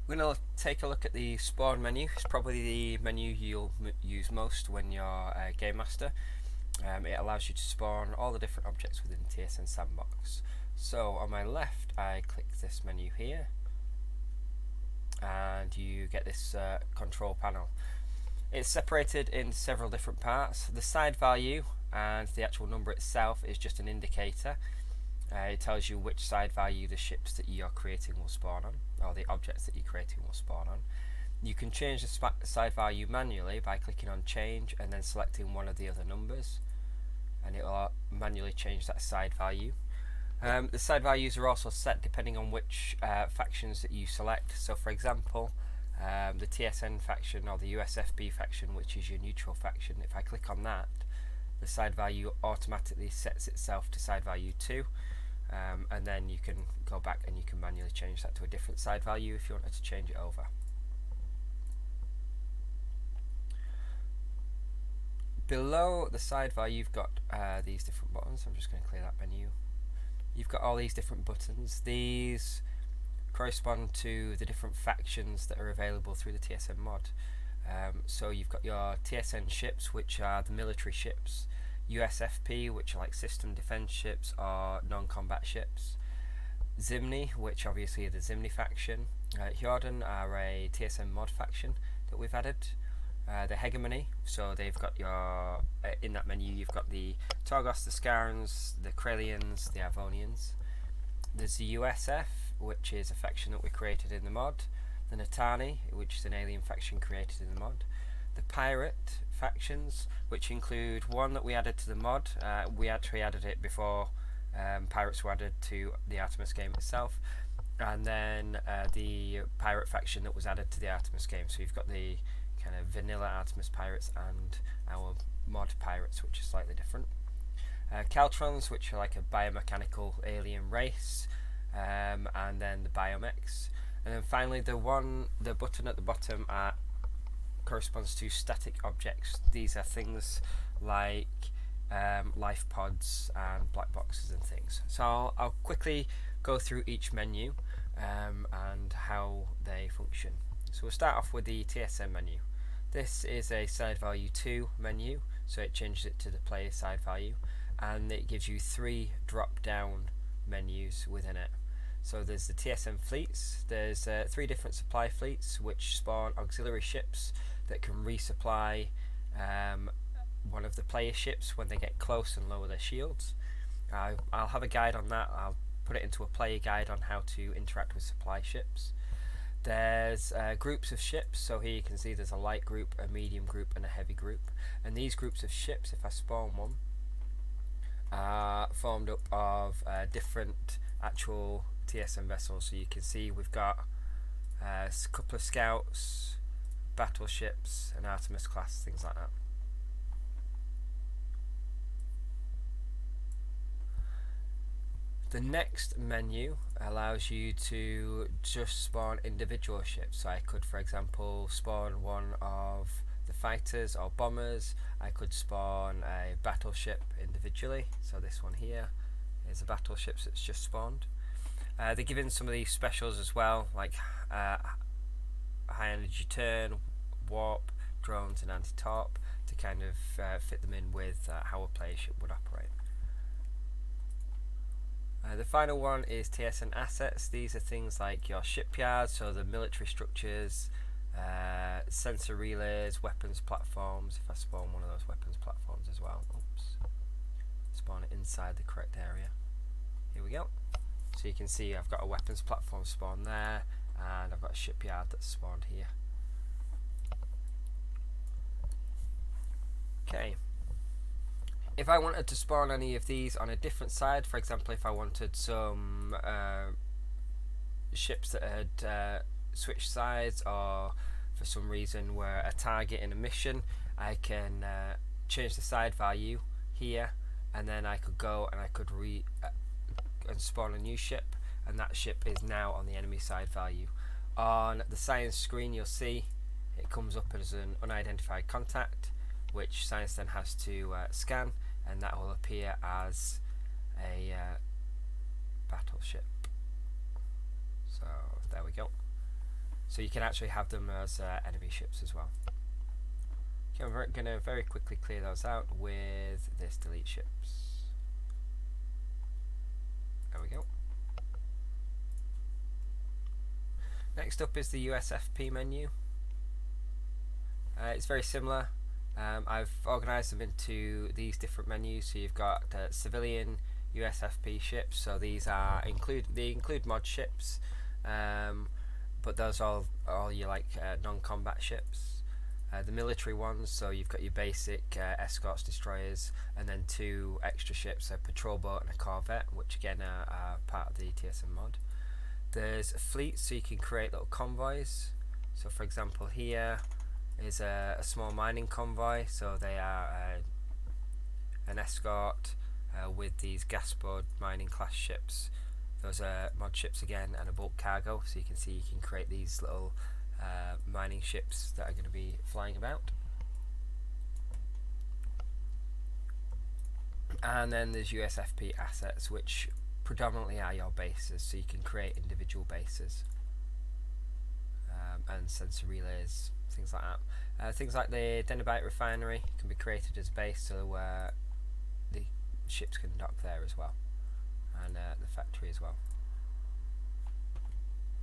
We're going to take a look at the spawn menu. It's probably the menu you'll use most when you're a Game Master. It allows you to spawn all the different objects within the TSN sandbox. So on my left I click this menu here and you get this control panel. It's separated in several different parts. The side value and the actual number itself is just an indicator. It tells you which side value the ships that you're creating will spawn on, or the objects that you're creating will spawn on. You can change the side value manually by clicking on change and then selecting one of the other numbers, and it will manually change that side value. The side values are also set depending on which factions that you select. So for example, the TSN faction or the USFP faction, which is your neutral faction, if I click on that, the side value automatically sets itself to side value 2, and then you can go back and you can manually change that to a different side value if you wanted to change it over. Below the side value you've got these different buttons. I'm just going to clear that menu. You've got all these different buttons. These correspond to the different factions that are available through the TSN mod. So you've got your TSN ships, which are the military ships, USFP, which are like system defense ships or non-combat ships, Zimni, which obviously are the Zimni faction, Hjordan are a TSN mod faction that we've added, the Hegemony, so they've got your, in that menu you've got the Torgos, the Scarans, the Krelians, the Avonians. There's the USF, which is a faction that we created in the mod, the Natani, which is an alien faction created in the mod, the Pirate factions, which include one that we added to the mod. We actually added it before Pirates were added to the Artemis game itself, and then the Pirate faction that was added to the Artemis game. So you've got the kind of vanilla Artemis Pirates and our mod Pirates, which are slightly different. Caltrons, which are like a biomechanical alien race, and then the Biomex. And then finally the button at the bottom corresponds to static objects. These are things like life pods and black boxes and things. So I'll quickly go through each menu and how they function. So we'll start off with the TSN menu. This is a side value 2 menu, so it changes it to the player side value, and it gives you 3 drop down menus within it. So there's the TSN fleets. There's 3 different supply fleets which spawn auxiliary ships that can resupply one of the player ships when they get close and lower their shields. I'll have a guide on that. I'll put it into a player guide on how to interact with supply ships. There's groups of ships, so here you can see there's a light group, a medium group and a heavy group, and these groups of ships, if I spawn one, are formed up of different actual TSN vessels. So you can see we've got a couple of scouts, battleships and Artemis class, things like that. The next menu allows you to just spawn individual ships. So I could, for example, spawn one of the fighters or bombers. I could spawn a battleship individually. So this one here is a battleship that's just spawned. They're given some of these specials as well, like high energy turn, warp, drones and anti-torp, to kind of fit them in with how a player ship would operate. The final one is TSN assets. These are things like your shipyards, so the military structures, sensor relays, weapons platforms. If I spawn one of those weapons platforms as well, oops, spawn it inside the correct area. Here we go. So you can see I've got a weapons platform spawned there, and I've got a shipyard that's spawned here. Okay. If I wanted to spawn any of these on a different side, for example, if I wanted some ships that had switched sides, or for some reason were a target in a mission, I can change the side value here, and then I could go and I could and spawn a new ship, and that ship is now on the enemy side value. On the science screen you'll see it comes up as an unidentified contact, which science then has to scan, and that will appear as a battleship. So there we go. so you can actually have them as enemy ships as well. Okay, I'm going to very quickly clear those out with this delete ships. There we go. Next up is the USFP menu. It's very similar. I've organised them into these different menus. So you've got civilian USFP ships. So these are include mod ships, but those are all your non-combat ships. The military ones. So you've got your basic escorts, destroyers, and then 2 extra ships: a patrol boat and a corvette, which again are part of the TSM mod. There's a fleet, so you can create little convoys. So for example, here is a small mining convoy, so they are an escort with these Gaspod mining class ships. Those are mod ships again, and a bulk cargo, so you can see you can create these little mining ships that are going to be flying about. And then there's USFP assets, which predominantly are your bases, so you can create individual bases and sensor relays, things like that. Things like the Denabite refinery can be created as a base, so the ships can dock there as well, and the factory as well.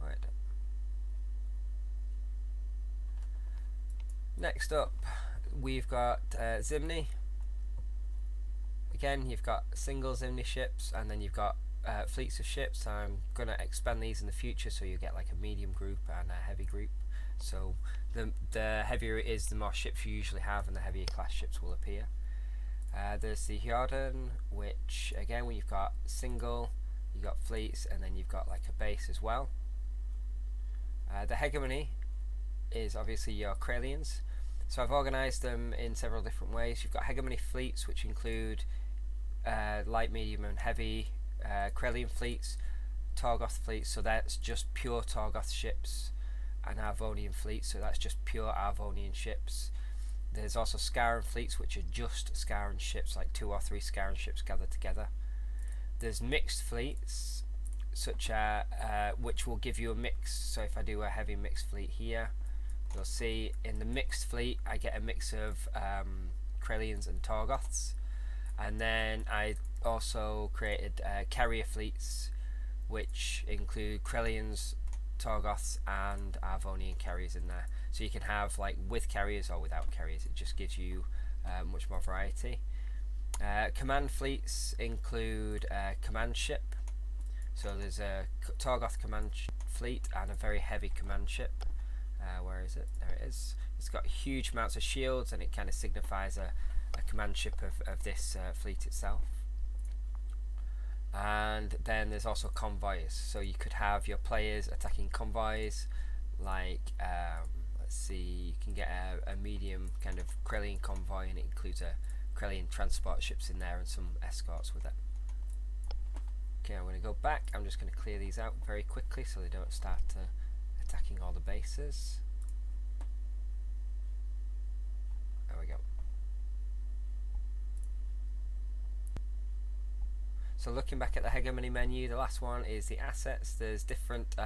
Right. Next up, we've got Zimny. Again, you've got single Zimny ships, and then you've got fleets of ships. I'm going to expand these in the future, so you get like a medium group and a heavy group. So the heavier it is, the more ships you usually have, and the heavier class ships will appear. There's the Hjordan, which again, when you've got single, you've got fleets, and then you've got like a base as well. The Hegemony is obviously your Kralians. So I've organised them in several different ways. You've got Hegemony fleets, which include light, medium, and heavy Kralian fleets, Torgoth fleets, so that's just pure Torgoth ships, and Arvonian fleets, so that's just pure Arvonian ships. There's also Scaran fleets, which are just Scaran ships, like 2 or 3 Scaran ships gathered together. There's mixed fleets, such which will give you a mix. So if I do a heavy mixed fleet here, you'll see in the mixed fleet I get a mix of Kralians and Torgoths. And then I also created carrier fleets, which include Kralians, Torgoths, and Arvonian carriers in there. So you can have like with carriers or without carriers. It just gives you much more variety. Command fleets include command ship. So there's a Torgoth command fleet and a very heavy command ship. Where is it? There it is. It's got huge amounts of shields, and it kind of signifies a command ship of this fleet itself. And then there's also convoys, so you could have your players attacking convoys, like let's see, you can get a medium kind of Kralian convoy, and it includes a Kralian transport ships in there and some escorts with it. Okay, I'm going to go back. I'm just going to clear these out very quickly so they don't start attacking all the bases. There we go. So looking back at the Hegemony menu, the last one is the assets. There's different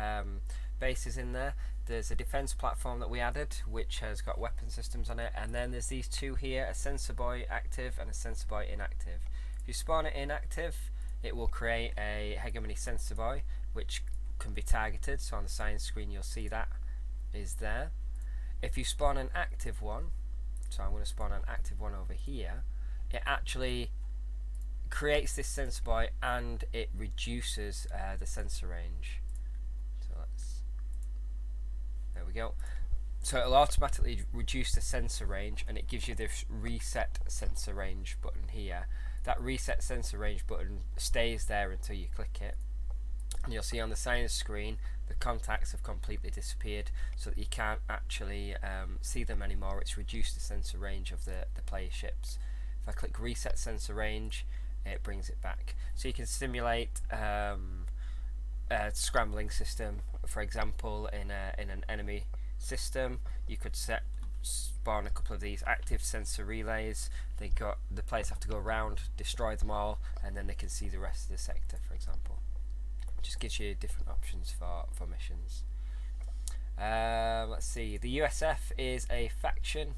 bases in there. There's a defense platform that we added, which has got weapon systems on it, and then there's these 2 here, a sensor buoy active and a sensor buoy inactive. If you spawn it inactive, it will create a Hegemony sensor buoy, which can be targeted. So on the sign screen you'll see that is there. If you spawn an active one, so I'm going to spawn an active one over here, it actually creates this sensor buoy and it reduces the sensor range. So there we go. So it'll automatically reduce the sensor range, and it gives you this reset sensor range button here. That reset sensor range button stays there until you click it, and you'll see on the sign screen the contacts have completely disappeared, so that you can't actually see them anymore. It's reduced the sensor range of the player ships. If I click reset sensor range, it brings it back. So you can simulate a scrambling system. For example, in an enemy system, you could spawn a couple of these active sensor relays. The players have to go around, destroy them all, and then they can see the rest of the sector, for example. Just gives you different options for missions. Let's see. The USF is a faction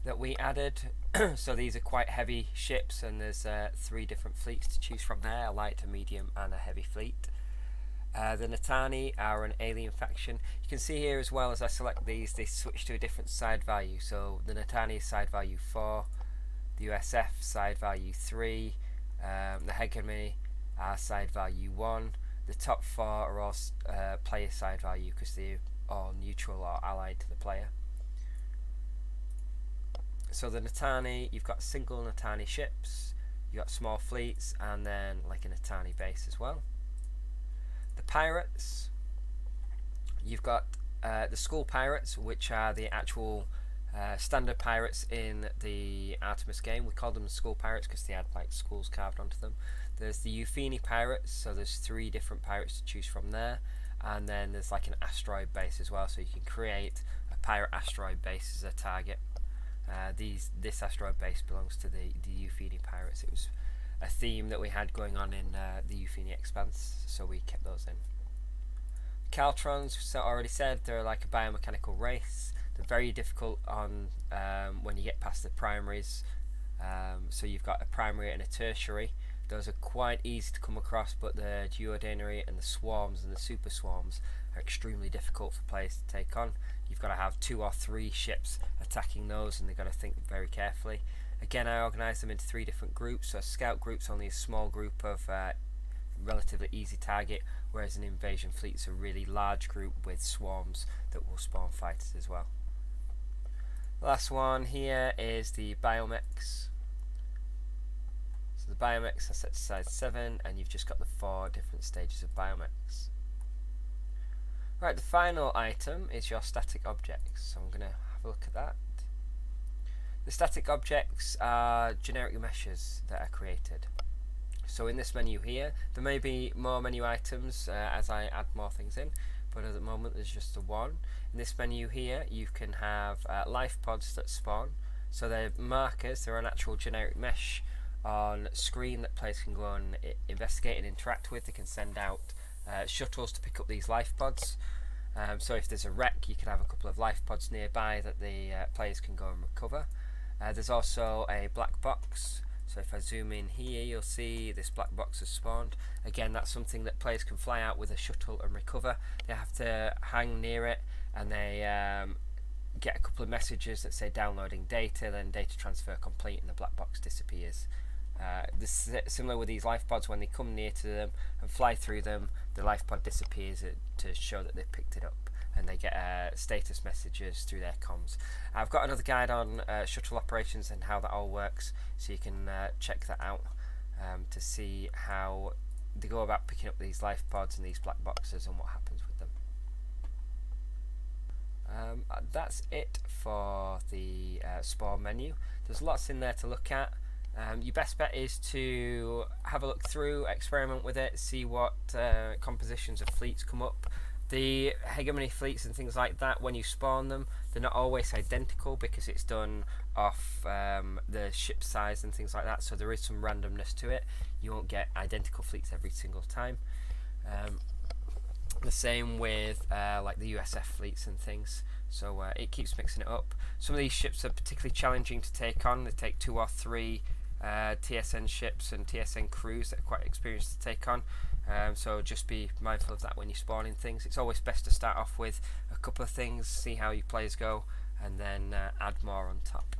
that we added. So these are quite heavy ships, and there's 3 different fleets to choose from there: a light, a medium, and a heavy fleet. The Natani are an alien faction. You can see here as well, as I select these, they switch to a different side value. So the Natani is side value 4, the USF side value 3, the Hegemony are side value 1. The top 4 are all player side value because they're all neutral or allied to the player. So the Natani, you've got single Natani ships, you've got small fleets, and then like a Natani base as well. The pirates, you've got the Skull Pirates, which are the actual standard pirates in the Artemis game. We call them the Skull Pirates because they had like skulls carved onto them. There's the Euphini Pirates, so there's 3 different pirates to choose from there, and then there's like an asteroid base as well, so you can create a pirate asteroid base as a target. This asteroid base belongs to the Euphini Pirates. It was a theme that we had going on in the Euphini Expanse, so we kept those in. Caltrons, so already said, they're like a biomechanical race. They're very difficult on when you get past the primaries. So you've got a primary and a tertiary. Those are quite easy to come across, but the duodenary and the swarms and the super swarms are extremely difficult for players to take on. You've got to have 2 or 3 ships attacking those, and they've got to think very carefully. Again, I organised them into 3 different groups. So a scout group's only a small group of relatively easy target, whereas an invasion fleet's a really large group with swarms that will spawn fighters as well. The last one here is the Biomechs. So the Biomechs are set to size 7, and you've just got the 4 different stages of Biomechs. Right, the final item is your static objects. So I'm going to have a look at that. The static objects are generic meshes that are created. So in this menu here, there may be more menu items as I add more things in, but at the moment there's just the 1. In this menu here, you can have life pods that spawn. So they're markers, they're an actual generic mesh on screen that players can go and investigate and interact with. They can send out shuttles to pick up these life pods. So if there's a wreck, you can have a couple of life pods nearby that the players can go and recover. There's also a black box. So if I zoom in here, you'll see this black box has spawned. Again, that's something that players can fly out with a shuttle and recover. They have to hang near it, and they get a couple of messages that say downloading data, then data transfer complete, and the black box disappears. This is similar with these life pods. When they come near to them and fly through them, the life pod disappears to show that they've picked it up, and they get status messages through their comms. I've got another guide on shuttle operations and how that all works, so you can check that out to see how they go about picking up these life pods and these black boxes and what happens with them. That's it for the spawn menu. There's lots in there to look at. Your best bet is to have a look through, experiment with it, see what compositions of fleets come up. The hegemony fleets and things like that, when you spawn them, they're not always identical because it's done off the ship size and things like that, so there is some randomness to it. You won't get identical fleets every single time. The same with like the USF fleets and things, so it keeps mixing it up. Some of these ships are particularly challenging to take on. They take 2 or 3 TSN ships and TSN crews that are quite experienced to take on. So just be mindful of that when you're spawning things. It's always best to start off with a couple of things, see how your players go, and then add more on top.